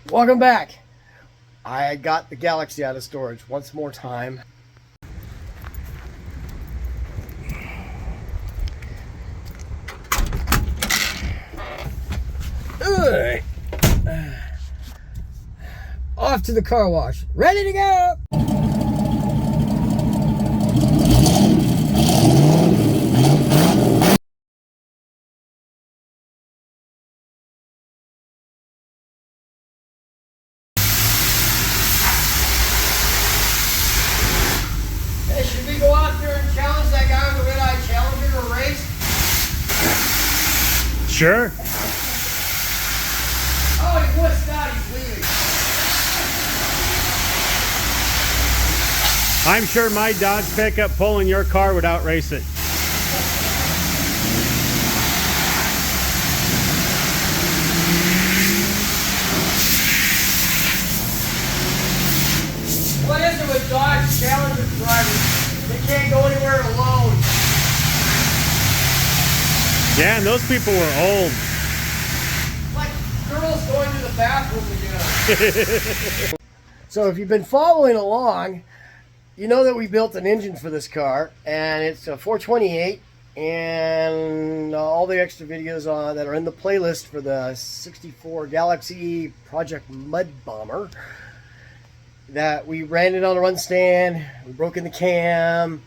Welcome back. I got the Galaxie out of storage once more time. Alright. Off to the car wash. Ready to go! Hey, should we go out there and challenge that guy with the red-eye Challenger to a race? Sure. Oh, he wussed out. He's leaving. I'm sure my Dodge pickup pulling your car would outrace it. What is it with Dodge Challenger drivers? They can't go anywhere alone. Yeah, and those people were old. Like girls going to the bathroom together. So if you've been following along, you know that we built an engine for this car, and it's a 428, and all the extra videos that are in the playlist for the 64 Galaxie Project Mud Bomber, that we ran it on a run stand, we broke in the cam.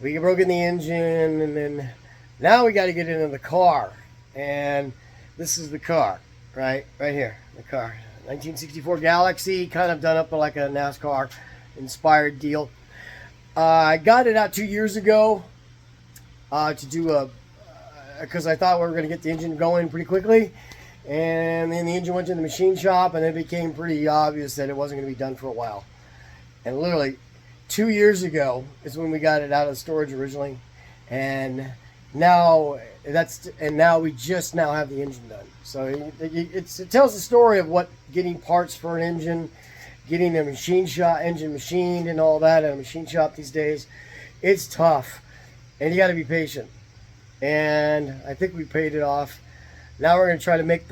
We broke in the engine, and then now we got to get into the car. And this is the car, right here, the car. 1964 Galaxie, kind of done up like a NASCAR inspired deal. I got it out 2 years ago to do because I thought we were going to get the engine going pretty quickly. And then the engine went to the machine shop, and it became pretty obvious that it wasn't going to be done for a while. And literally 2 years ago is when we got it out of storage originally, and now we just now have the engine done. So it tells the story of what getting parts for an engine, getting a engine machined and all that at a machine shop these days. It's tough, and you got to be patient. And I think we paid it off. Now we're going to try to make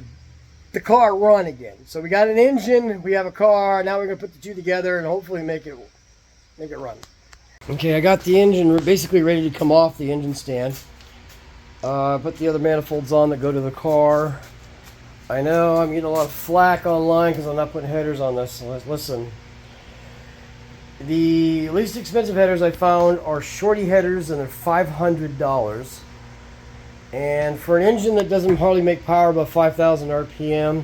the car run again. So we got an engine, we have a car. Now we're going to put the two together and hopefully make it run. Okay, I got the engine basically ready to come off the engine stand. Put the other manifolds on that go to the car. I know I'm getting a lot of flack online because I'm not putting headers on this. So listen, the least expensive headers I found are shorty headers, and they're $500. And for an engine that doesn't hardly make power above 5,000 RPM,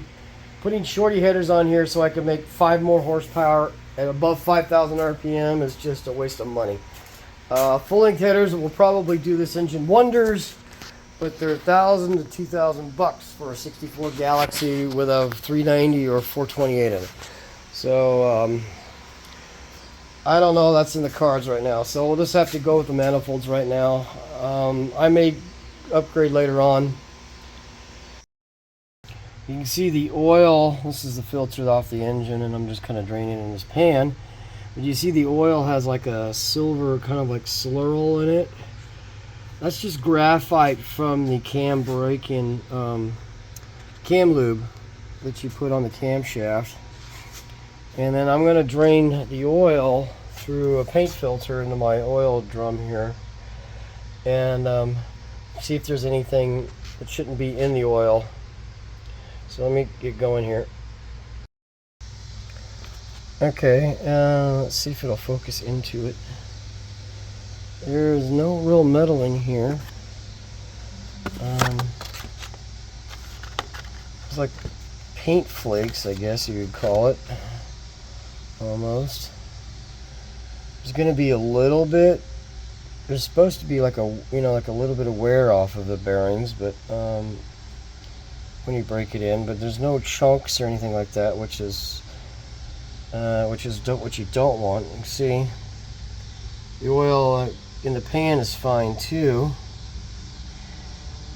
putting shorty headers on here so I can make 5 more horsepower at above 5,000 RPM is just a waste of money. Full-length headers will probably do this engine wonders, but they're $1,000 to $2,000 for a 64 Galaxie with a 390 or 428 in it. So I don't know. That's in the cards right now. So we'll just have to go with the manifolds right now. I may upgrade later on. You can see the oil. This is the filter off the engine, and I'm just kind of draining in this pan. But you see the oil has like a silver kind of like slurl in it. That's just graphite from the cam brake-in cam lube that you put on the camshaft. And then I'm going to drain the oil through a paint filter into my oil drum here, and see if there's anything that shouldn't be in the oil. So let me get going here. Okay, let's see if it'll focus into it. There's no real metal in here. It's like paint flakes, I guess you would call it. Almost. There's going to be a little bit. There's supposed to be like a little bit of wear off of the bearings, but when you break it in, but there's no chunks or anything like that, which is what you don't want. You can see the oil in the pan is fine too.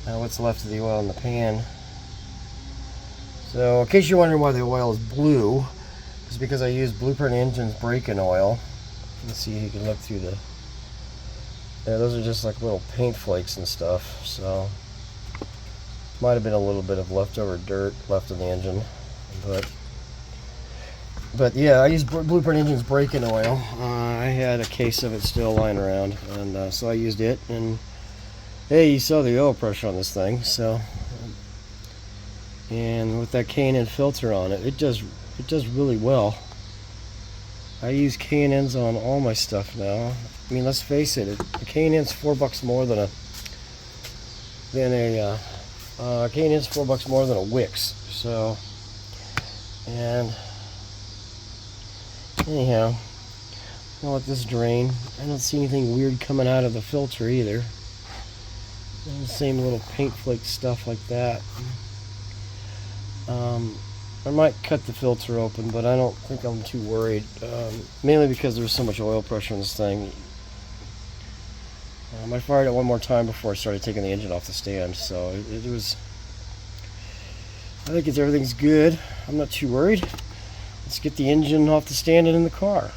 What's left of the oil in the pan. So in case you're wondering why the oil is blue, it's because I used Blueprint Engines braking oil. Let's see, you can look through the, yeah, those are just like little paint flakes and stuff, so might have been a little bit of leftover dirt left in the engine, but yeah, I used Blueprint Engines braking oil. I had a case of it still lying around, and so I used it, and hey, you saw the oil pressure on this thing, so, and with that K&N filter on it, it does really well. I use K&Ns on all my stuff now. I mean, let's face it, a K&N's $4 more than a K&N's $4 more than a Wix. So, and anyhow, I'll let this drain. I don't see anything weird coming out of the filter either. The same little paint flake stuff like that. I might cut the filter open, but I don't think I'm too worried. Mainly because there's so much oil pressure on this thing. I fired it one more time before I started taking the engine off the stand, so it was. I think everything's good. I'm not too worried. Let's get the engine off the stand and in the car.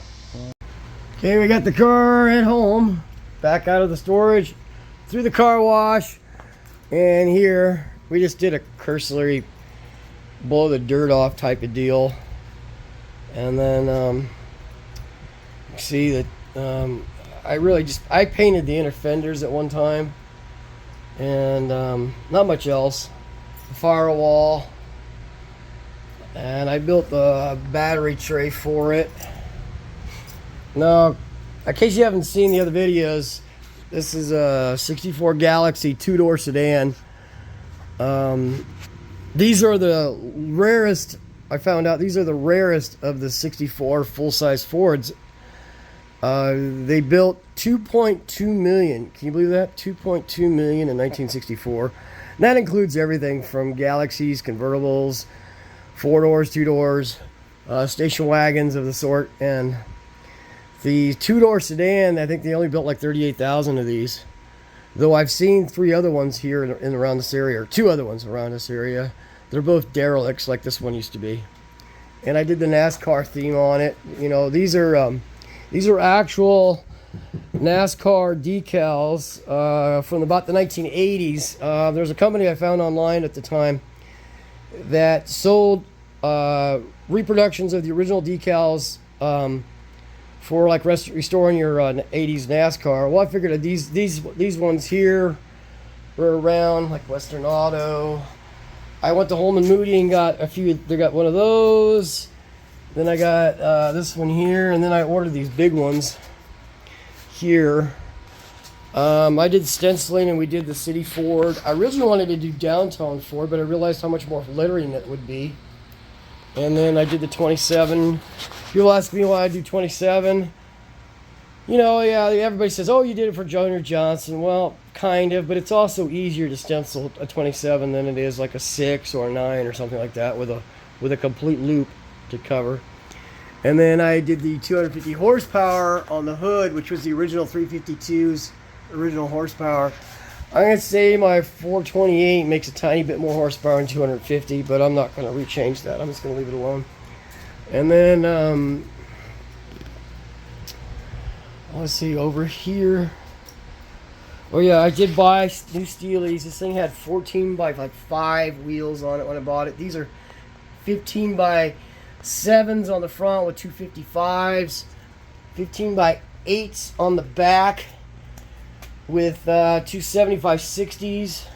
Okay, we got the car at home, back out of the storage, through the car wash, and here we just did a cursory blow the dirt off type of deal, and then see that I painted the inner fenders at one time, and not much else. The firewall, and I built the battery tray for it. Now, in case you haven't seen the other videos, this is a 64 Galaxie 2-door sedan. These are the rarest, I found out these are the rarest of the 64 full-size Fords. They built 2.2 million. Can you believe that? 2.2 million in 1964. And that includes everything from Galaxies, convertibles, 4-doors, 2-doors, station wagons of the sort. And the 2-door sedan, I think they only built like 38,000 of these. Though I've seen 3 other ones here in around this area, or 2 other ones around this area. They're both derelicts like this one used to be. And I did the NASCAR theme on it. You know, these are actual NASCAR decals from about the 1980s. There's a company I found online at the time that sold reproductions of the original decals for like restoring your 80s NASCAR. Well, I figured that these ones here were around, like Western Auto. I went to Holman Moody and got a few. They got one of those. Then I got this one here, and then I ordered these big ones here. I did stenciling, and we did the City Ford. I originally wanted to do downtown Ford, but I realized how much more lettering it would be. And then I did the 27. People ask me why I do 27. You know, yeah, everybody says, oh, you did it for Junior Johnson. Well, kind of, but it's also easier to stencil a 27 than it is like a 6 or a 9 or something like that with a complete loop to cover. And then I did the 250 horsepower on the hood, which was the original 352's original horsepower. I'm going to say my 428 makes a tiny bit more horsepower than 250, but I'm not going to rechange that. I'm just going to leave it alone. And then, let's see, over here. Oh yeah, I did buy new Steelies. This thing had 14 by like 5 wheels on it when I bought it. These are 15 by 7s on the front with 255s. 15 by 8s on the back with 275 60s.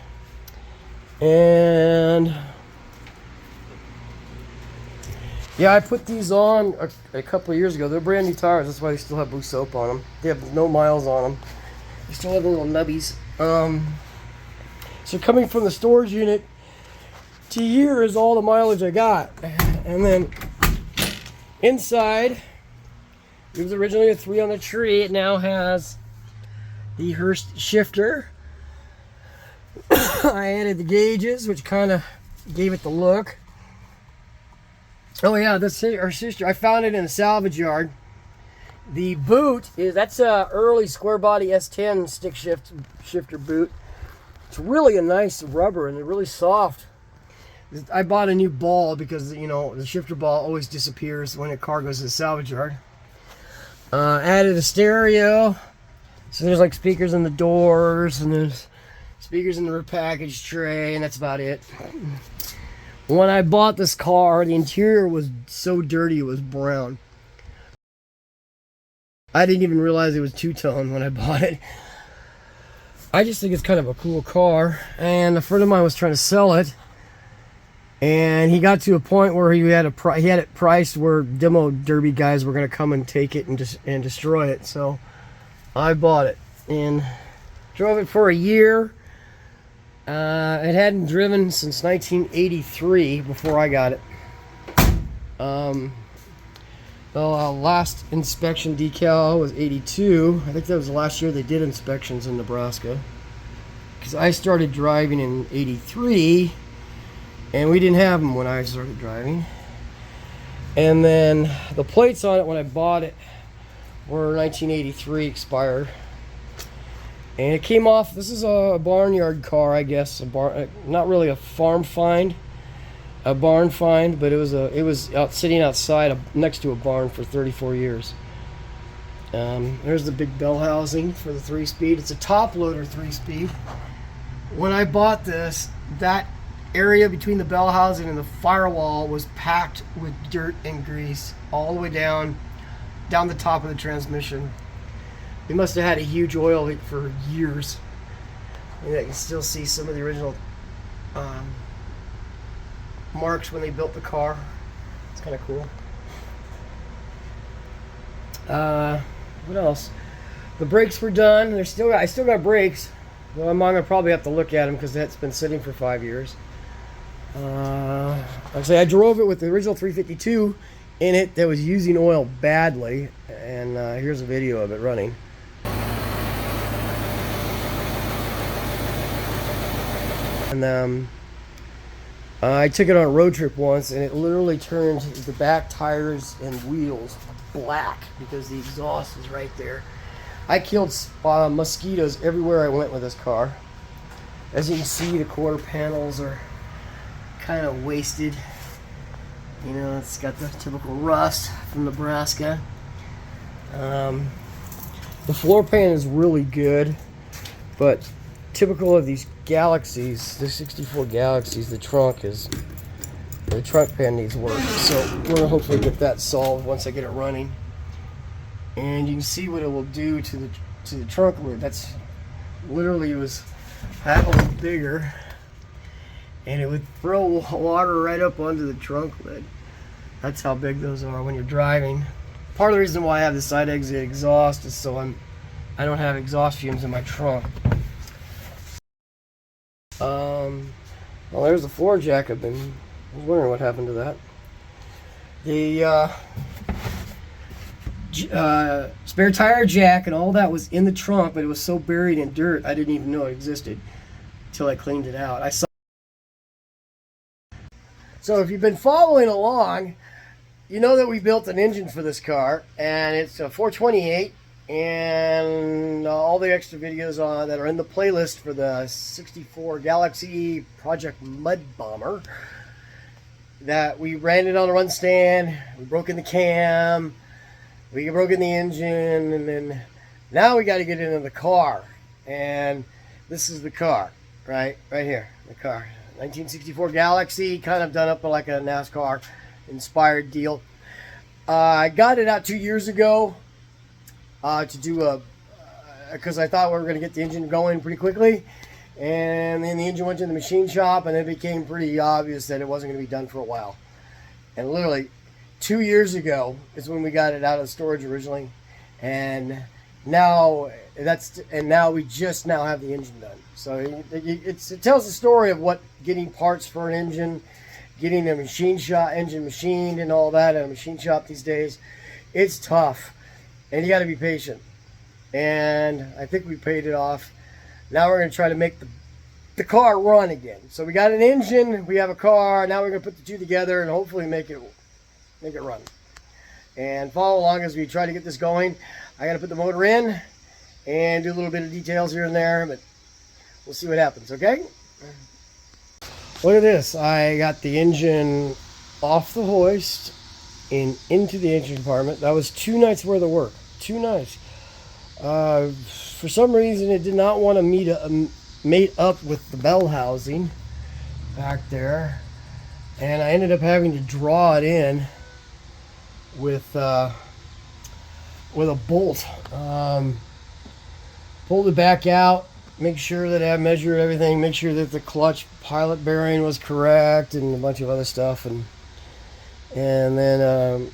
And yeah, I put these on a couple of years ago. They're brand new tires. That's why they still have blue soap on them. They have no miles on them. They still have the little nubbies. So coming from the storage unit to here is all the mileage I got. And then inside, it was originally a 3 on the tree. It now has the Hurst shifter. I added the gauges, which kind of gave it the look. Oh yeah, that's our sister. I found it in a salvage yard. The boot that's a early square body S10 shifter boot. It's really a nice rubber and it's really soft. I bought a new ball because, you know, the shifter ball always disappears when a car goes to the salvage yard. Added a stereo. So there's like speakers in the doors, and there's speakers in the repackaged tray, and that's about it. When I bought this car, the interior was so dirty it was brown. I didn't even realize it was two-tone when I bought it. I just think it's kind of a cool car, and a friend of mine was trying to sell it, and he got to a point where he had it priced where demo derby guys were going to come and take it and destroy it. So I bought it and drove it for a year. It hadn't driven since 1983 before I got it. The last inspection decal was 82. I think that was the last year they did inspections in Nebraska. Because I started driving in 83, and we didn't have them when I started driving. And then the plates on it when I bought it were 1983 expired. And it came off, this is a barnyard car, I guess. Not really a farm find. A barn find, but it was sitting outside next to a barn for 34 years. There's the big bell housing for the 3-speed. It's a top loader 3-speed. When I bought this, that area between the bell housing and the firewall was packed with dirt and grease all the way down the top of the transmission. They must have had a huge oil leak for years. And I can still see some of the original marks when they built the car. It's kind of cool. What else? The brakes were done. I still got brakes. Well, I'm gonna probably have to look at them because that's been sitting for 5 years. Like I say, I drove it with the original 352 in it that was using oil badly, and here's a video of it running. And I took it on a road trip once, and it literally turned the back tires and wheels black because the exhaust was right there. I killed mosquitoes everywhere I went with this car. As you can see, the quarter panels are kind of wasted. You know, it's got the typical rust from Nebraska. The floor pan is really good, but typical of these Galaxies, the 64 Galaxies, the trunk pan needs work. So we're gonna hopefully get that solved once I get it running. And you can see what it will do to the trunk lid. That's literally was that little bigger, and it would throw water right up onto the trunk lid. That's how big those are when you're driving. Part of the reason why I have the side exit exhaust is so I don't have exhaust fumes in my trunk. Well, there's the floor jack. I was wondering what happened to that. The spare tire jack and all that was in the trunk, but it was so buried in dirt I didn't even know it existed until I cleaned it out. So if you've been following along, you know that we built an engine for this car, and it's a 428, and all the extra videos that are in the playlist for the 64 Galaxie Project Mud Bomber, that we ran it on a run stand, we broke in the cam, we broke in the engine, and then now we got to get into the car. And this is the car, right here, the car. 1964 Galaxie, kind of done up like a NASCAR inspired deal. I got it out 2 years ago to do because I thought we were going to get the engine going pretty quickly, and then the engine went to the machine shop, and it became pretty obvious that it wasn't going to be done for a while. And literally 2 years ago is when we got it out of storage originally, and now we just now have the engine done. So it tells the story of what getting parts for an engine, getting a engine machined and all that at a machine shop these days. It's tough, and you got to be patient. And I think we paid it off. Now we're going to try to make the car run again. So we got an engine, we have a car. Now we're going to put the two together and hopefully make it run. And follow along as we try to get this going. I got to put the motor in and do a little bit of details here and there, but we'll see what happens, okay? Look at this. I got the engine off the hoist and into the engine compartment. That was 2 nights worth of work. 2 nights. For some reason, it did not want to mate up with the bell housing back there, and I ended up having to draw it in with a bolt. Pulled it back out, make sure that I measured everything, make sure that the clutch pilot bearing was correct, and a bunch of other stuff, and then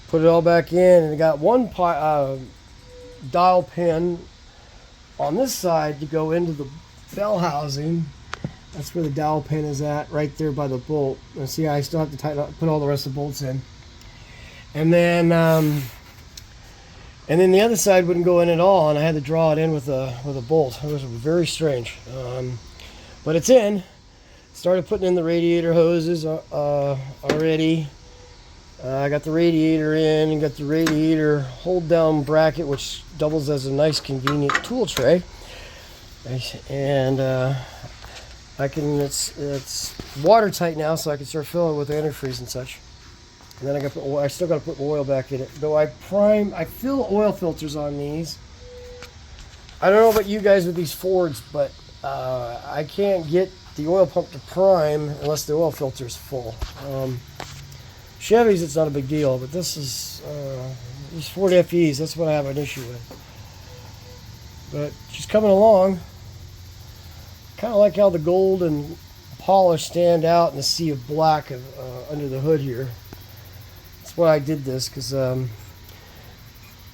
put it all back in, and got one dial pin on this side to go into the bell housing. That's where the dowel pin is at, right there by the bolt. And see, I still have to tighten up, put all the rest of the bolts in. And then the other side wouldn't go in at all, and I had to draw it in with a bolt. It was very strange, but it's in. Started putting in the radiator hoses already. I got the radiator in, and got the radiator hold down bracket, which doubles as a nice convenient tool tray. And it's watertight now, so I can start filling it with antifreeze and such. And then I still got to put oil back in it. Though I fill oil filters on these. I don't know about you guys with these Fords, but I can't get the oil pump to prime unless the oil filter is full. Chevys, it's not a big deal, but this is these Ford FEs. That's what I have an issue with. But she's coming along. Kind of like how the gold and polish stand out in the sea of black under the hood here. That's why I did this, because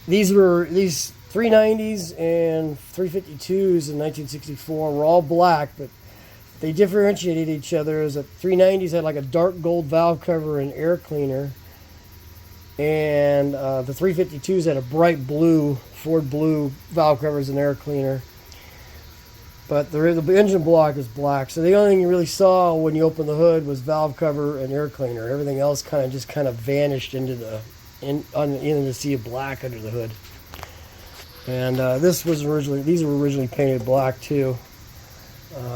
these 390s and 352s in 1964 were all black, but they differentiated each other as the 390s had like a dark gold valve cover and air cleaner, and the 352s had a bright blue, Ford blue valve covers and air cleaner. But the engine block is black, so the only thing you really saw when you opened the hood was valve cover and air cleaner. Everything else kind of vanished into the sea of black under the hood. And these were originally painted black too.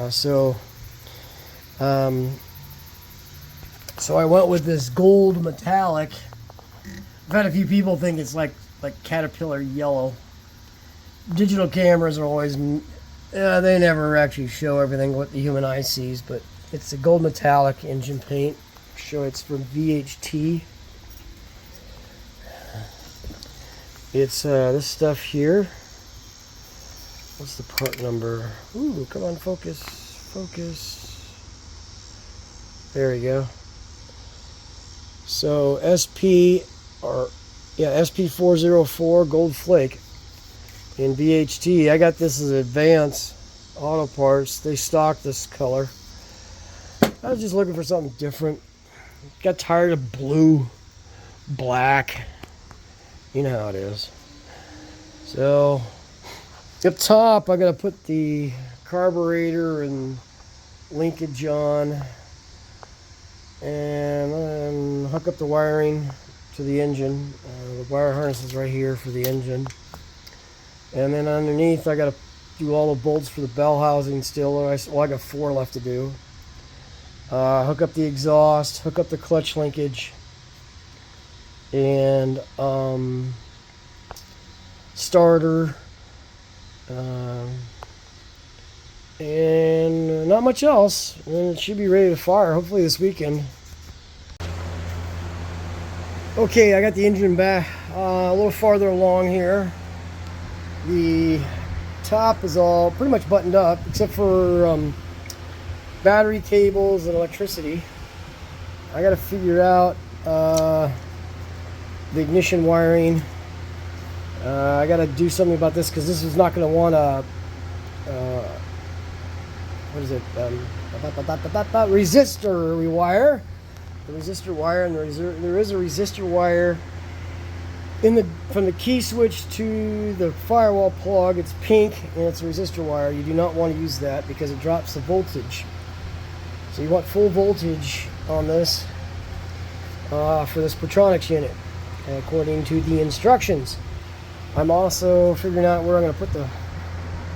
So I went with this gold metallic. I've had a few people think it's like Caterpillar yellow. Digital cameras are always, they never actually show everything what the human eye sees, but it's a gold metallic engine paint. Show it's from VHT. It's this stuff here. What's the part number? Ooh, come on, focus. There we go. So SP404 Gold Flake in VHT. I got this as Advance Auto Parts. They stock this color. I was just looking for something different. Got tired of blue, black. You know how it is. So up top, I gotta put the carburetor and linkage on, and then hook up the wiring to the engine. The wire harness is right here for the engine, and then underneath, I gotta do all the bolts for the bell housing still. I got 4 left to do. Hook up the exhaust, hook up the clutch linkage, and starter, and not much else, and it should be ready to fire hopefully this weekend. Okay, I got the engine back a little farther along here. The top is all pretty much buttoned up except for battery cables and electricity. I got to figure out the ignition wiring. I got to do something about this because this is not going to want a resistor rewire. The resistor wire, and there is a resistor wire from the key switch to the firewall plug. It's pink and it's a resistor wire. You do not want to use that because it drops the voltage. So you want full voltage on this for this Petronics unit, according to the instructions. I'm also figuring out where I'm going to put the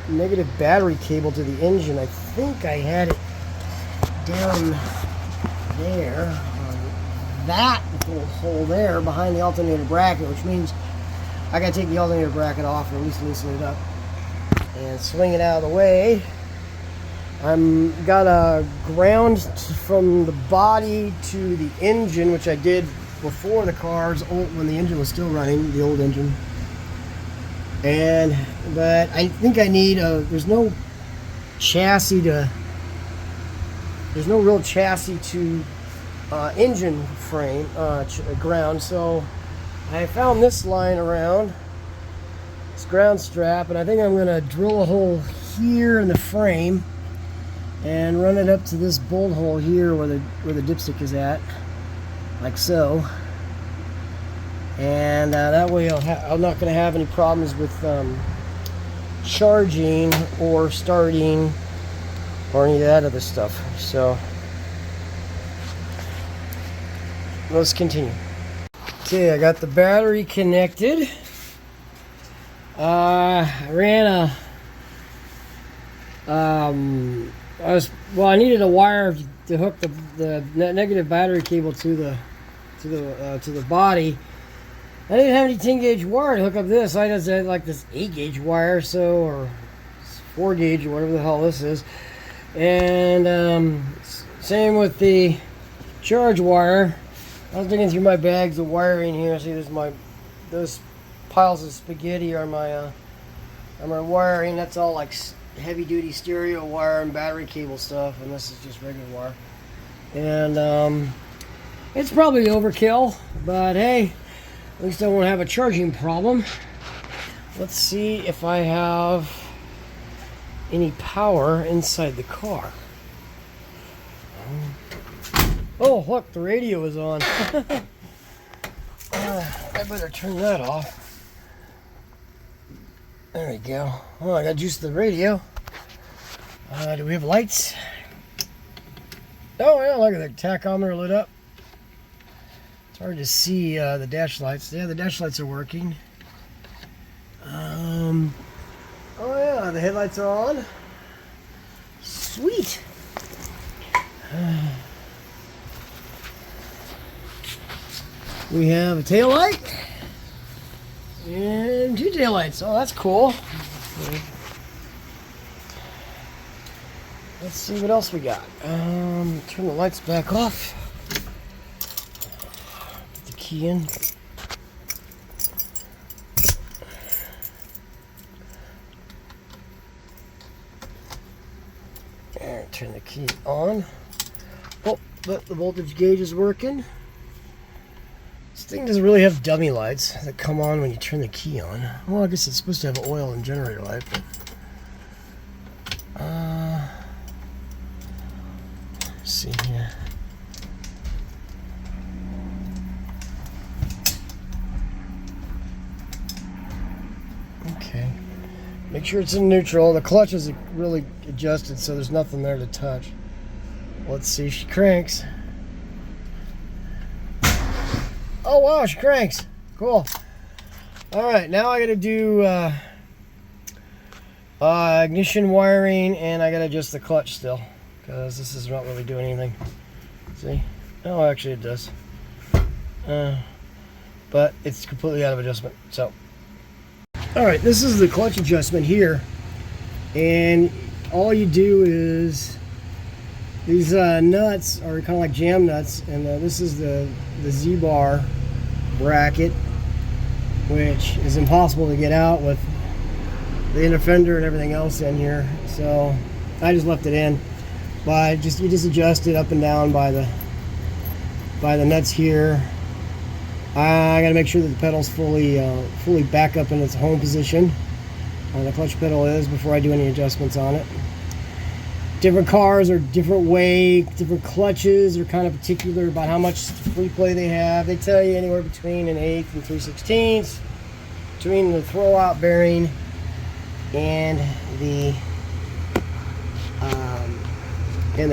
negative battery cable to the engine. I think I had it down there on that little hole there behind the alternator bracket, which means I gotta take the alternator bracket off or at least loosen it up and swing it out of the way. I'm got a ground from the body to the engine, which I did before the car's old, when the engine was still running, the old engine. But I think I need there's no chassis to, there's no real chassis to engine frame, ground, so I found this lying around, this ground strap, and I think I'm gonna drill a hole here in the frame and run it up to this bolt hole here where the dipstick is at, like so. And that way I'm not going to have any problems with charging or starting or any of that other stuff. So let's continue. Okay, I got the battery connected. I ran I needed a wire to hook the negative battery cable to the body. I didn't have any 10 gauge wire to hook up this. I just had like this 8 gauge wire, or 4 gauge or whatever the hell this is. And same with the charge wire. I was digging through my bags of wiring here. See, those piles of spaghetti are my wiring. That's all like heavy duty stereo wire and battery cable stuff, and this is just regular wire. And it's probably overkill, but hey, at least I won't have a charging problem. Let's see if I have any power inside the car. Oh, look, the radio is on. I better turn that off. There we go. Oh, I got juice to the radio. Do we have lights? Oh, yeah, look at the tachometer lit up. It's hard to see the dash lights. Yeah, the dash lights are working. Oh, yeah, the headlights are on. Sweet. We have a tail light. And 2 taillights. Oh, that's cool. Let's see what else we got. Turn the lights back off. Put the key in. And turn the key on. Oh, but the voltage gauge is working. This thing doesn't really have dummy lights that come on when you turn the key on. Well, I guess it's supposed to have oil and generator light, but let's see here. Okay. Make sure it's in neutral. The clutch is really adjusted, so there's nothing there to touch. Let's see if she cranks. Oh wow, she cranks. Cool. Alright, now I gotta do ignition wiring, and I gotta adjust the clutch still, because this is not really doing anything. See? Oh, actually it does. But it's completely out of adjustment. So, alright, this is the clutch adjustment here, and all you do is these nuts are kind of like jam nuts, and this is the Z-bar bracket, which is impossible to get out with the inner fender and everything else in here. So I just left it in, but you just adjust it up and down by the nuts here. I got to make sure that the pedal's fully back up in its home position. The clutch pedal is, before I do any adjustments on it. Different cars are different way, different clutches are kind of particular about how much free play they have. They tell you anywhere between an 1/8 and 3/16 between the throwout bearing and the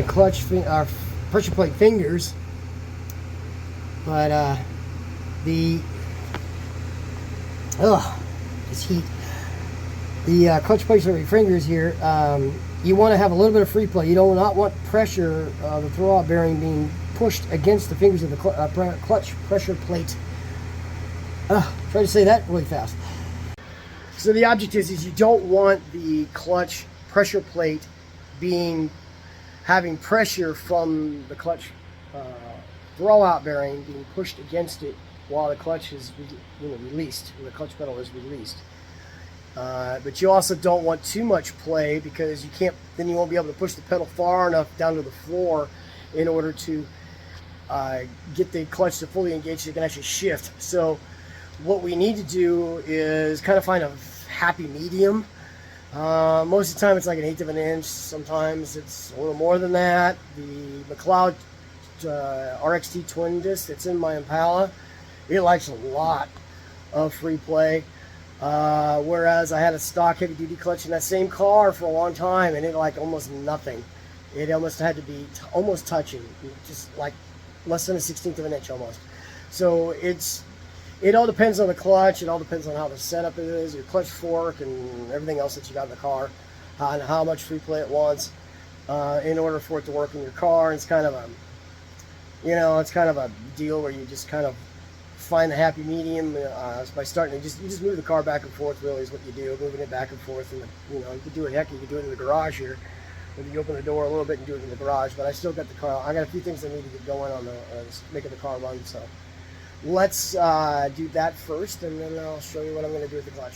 clutch pressure plate fingers. But this heat. the clutch plates of your fingers here, you want to have a little bit of free play. You do not want pressure, the throwout bearing being pushed against the fingers of the clutch pressure plate. Try to say that really fast. So the object is you don't want the clutch pressure plate having pressure from the clutch throwout bearing being pushed against it while the clutch is released, when the clutch pedal is released. But you also don't want too much play, because then you won't be able to push the pedal far enough down to the floor in order to get the clutch to fully engage so you can actually shift. So what we need to do is kind of find a happy medium. Most of the time it's like 1/8 of an inch. Sometimes it's a little more than that. The McLeod RXT twin disc that's in my Impala, it likes a lot of free play. Whereas I had a stock heavy duty clutch in that same car for a long time, and it liked almost nothing. It almost had to be almost touching, just like less than 1/16 of an inch almost. So it all depends on the clutch. It all depends on how the setup is, your clutch fork, and everything else that you got in the car, and how much free play it wants in order for it to work in your car. It's kind of a, it's kind of a deal where you just kind of find the happy medium by starting to you just move the car back and forth. Really is what you do, moving it back and forth. And you could do it. Heck, you could do it in the garage here. Maybe you open the door a little bit and do it in the garage. But I still got the car. I got a few things I need to get going on making the car run. So let's do that first, and then I'll show you what I'm going to do with the clutch.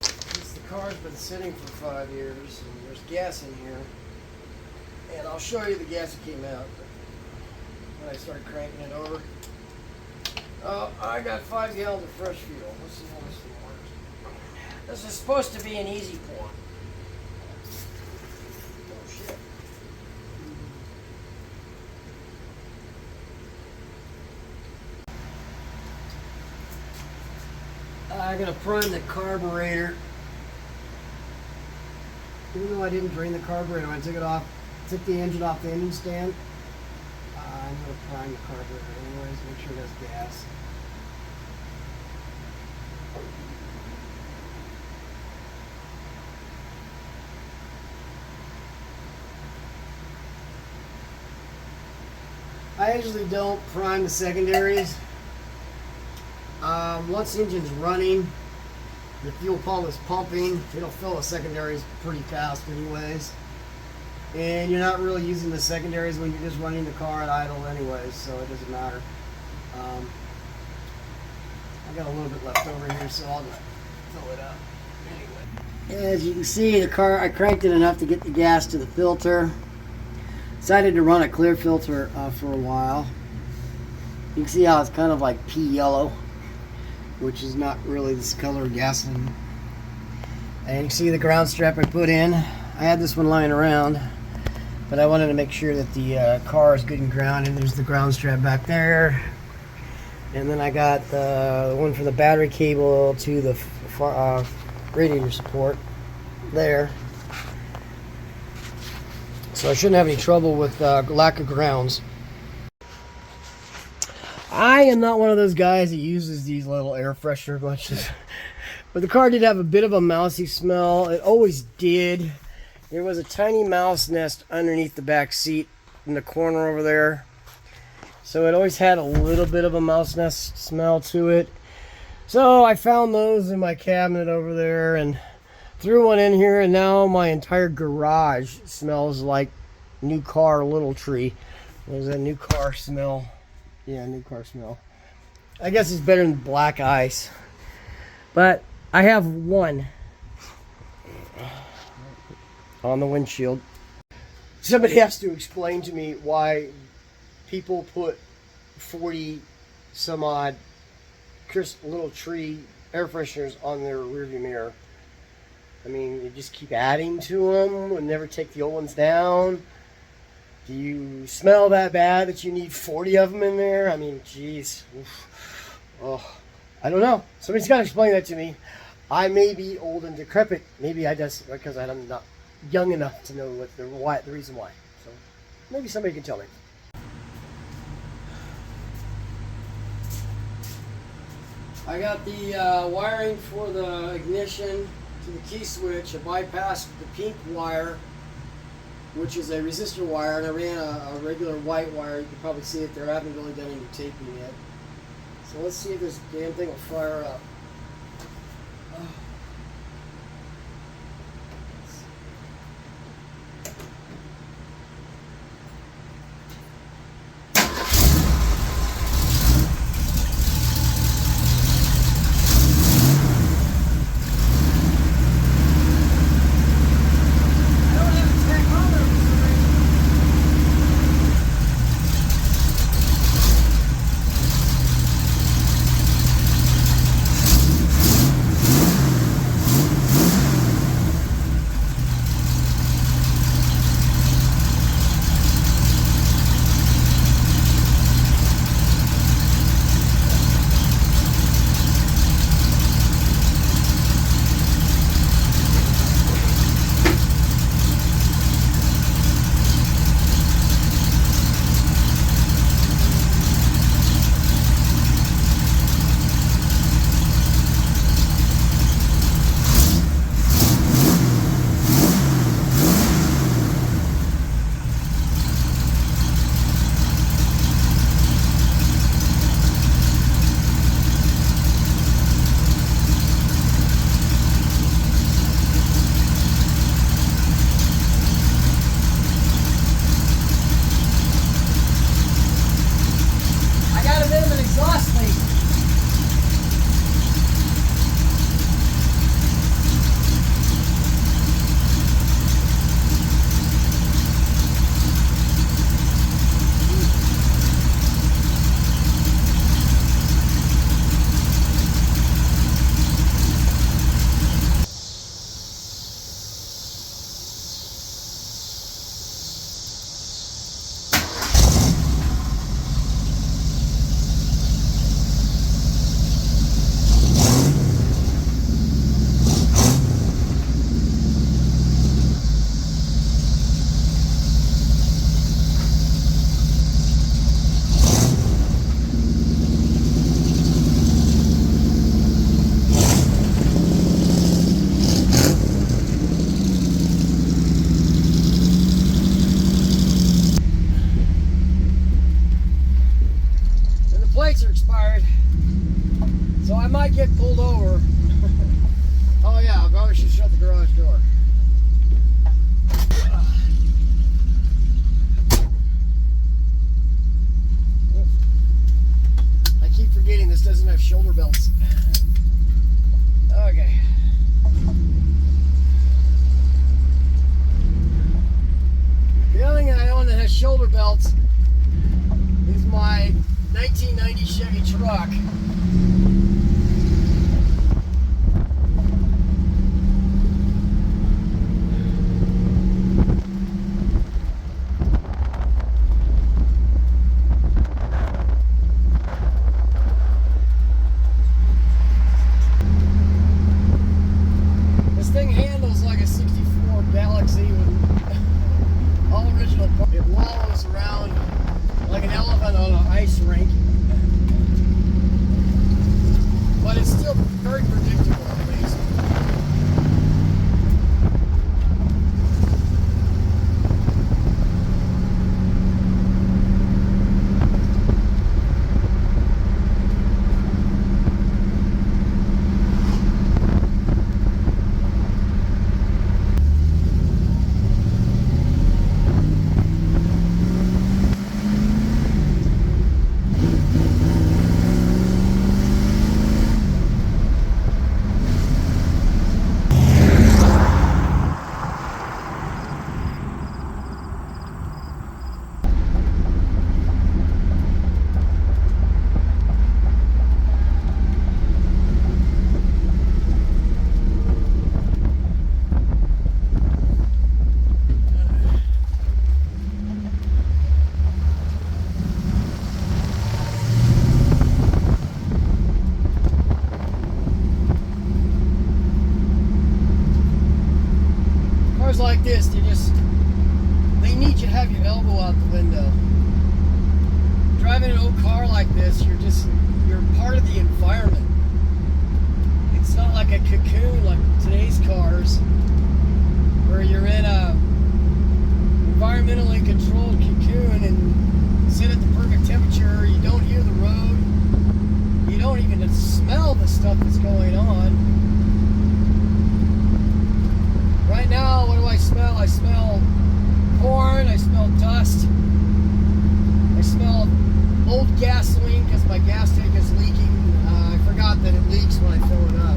Since the car's been sitting for 5 years, and there's gas in here, and I'll show you the gas that came out when I started cranking it over. I got 5 gallons of fresh fuel. Let's see how this thing works. This is supposed to be an easy pour. Oh shit. I'm gonna prime the carburetor. Even though I didn't drain the carburetor when I took it off, took the engine off the engine stand, I'm going to prime the carburetor anyways, make sure it has gas. I usually don't prime the secondaries. Once the engine's running, the fuel pump is pumping, it'll fill the secondaries pretty fast anyways. And you're not really using the secondaries when you're just running the car at idle anyways, so it doesn't matter. I got a little bit left over here, so I'll just fill it up anyway. As you can see, the car, I cranked it enough to get the gas to the filter. Decided to run a clear filter for a while. You can see how it's kind of like pea yellow, which is not really this color of gasoline. And you can see the ground strap I put in. I had this one lying around, but I wanted to make sure that the car is good and grounded. There's the ground strap back there. And then I got the one from the battery cable to the radiator support there. So I shouldn't have any trouble with lack of grounds. I am not one of those guys that uses these little air freshener bunches. But the car did have a bit of a mousy smell. It always did. There was a tiny mouse nest underneath the back seat in the corner over there. So it always had a little bit of a mouse nest smell to it. So I found those in my cabinet over there and threw one in here, and now my entire garage smells like new car little tree. There's a new car smell. Yeah, new car smell. I guess it's better than black ice. But I have one on the windshield. Somebody has to explain to me why people put 40 some odd crisp little tree air fresheners on their rearview mirror. I mean, you just keep adding to them and never take the old ones down. Do you smell that bad that you need 40 of them in there? I mean, geez. Oh, I don't know. Somebody's got to explain that to me. I may be old and decrepit. Maybe I just, because I'm not young enough to know what the reason why. So maybe somebody can tell me. I got the wiring for the ignition to the key switch. I bypassed the pink wire, which is a resistor wire, and I ran a regular white wire. You can probably see it there. I haven't really done any taping yet. So let's see if this damn thing will fire up. Plates are expired, so I might get pulled over. Oh yeah, I probably should shut the garage door. I keep forgetting this doesn't have shoulder belts. Okay. The only thing I own that has shoulder belts is my 1990 Chevy truck. This thing handles like a 64 Galaxie with all original parts. It wallows around like an elephant on an ice rink. But it's still very predictable, at least. Like this, they need you to have your elbow out the window. Driving an old car like this, you're part of the environment. It's not like a cocoon like today's cars, where you're in a environmentally controlled cocoon and sit at the perfect temperature. You don't hear the road. You don't even smell the stuff that's going on. Right now, what do I smell? I smell corn. I smell dust. I smell old gasoline because my gas tank is leaking. I forgot that it leaks when I fill it up.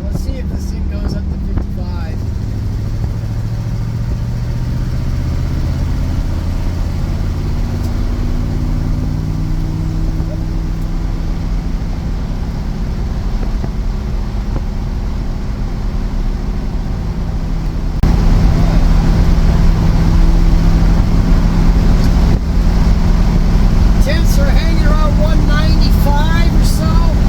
Let's see if this thing goes up to 55. Temps are hanging around 195 or so.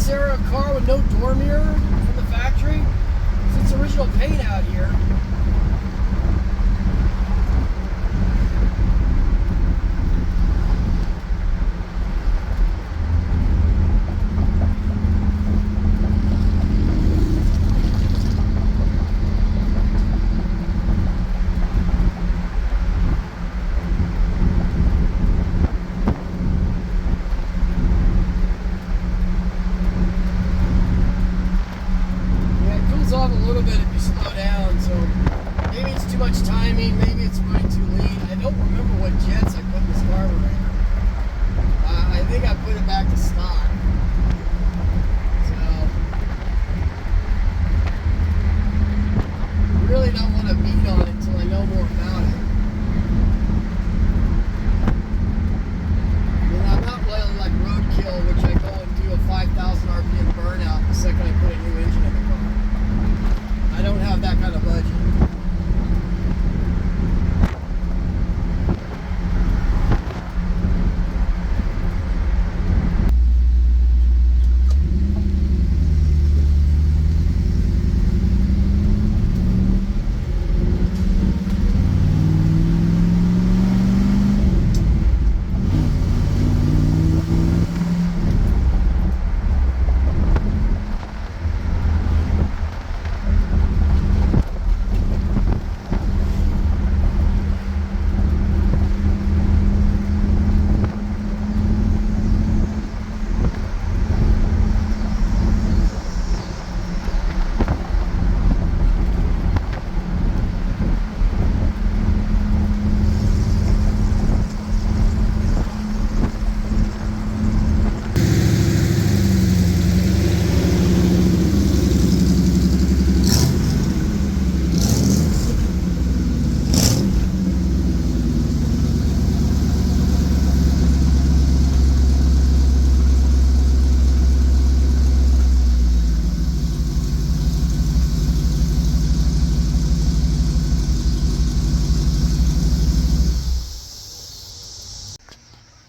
Is there a car with no door mirror from the factory? It's original paint out here. Off a little bit if you slow down, so maybe it's too much timing, maybe it's running too lean. I don't remember what jets I put in this carburetor. I think I put it back to stock. So really don't want to beat on it until I know more about it. I mean, I'm not really like roadkill, which I go and do a 5,000 RPM burnout the second I put a new engine in the car. I don't have that kind of budget.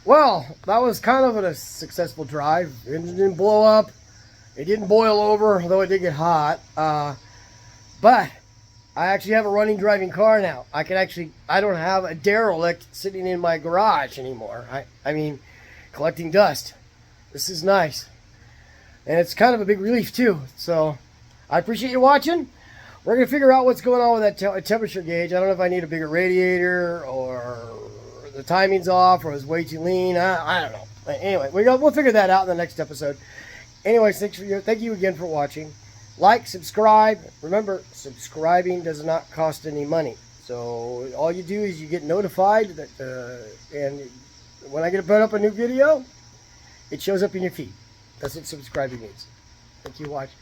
Well, that was kind of a successful drive. It didn't blow up. It didn't boil over, although it did get hot. But I actually have a running driving car now. I don't have a derelict sitting in my garage anymore. I mean, collecting dust. This is nice. And it's kind of a big relief too. So I appreciate you watching. We're going to figure out what's going on with that temperature gauge. I don't know if I need a bigger radiator or the timing's off or it's way too lean. I don't know. But anyway, we'll figure that out in the next episode. Anyways, thank you again for watching. Like, subscribe. Remember, subscribing does not cost any money. So all you do is you get notified that, and when I put up a new video, it shows up in your feed. That's what subscribing means. Thank you for watching.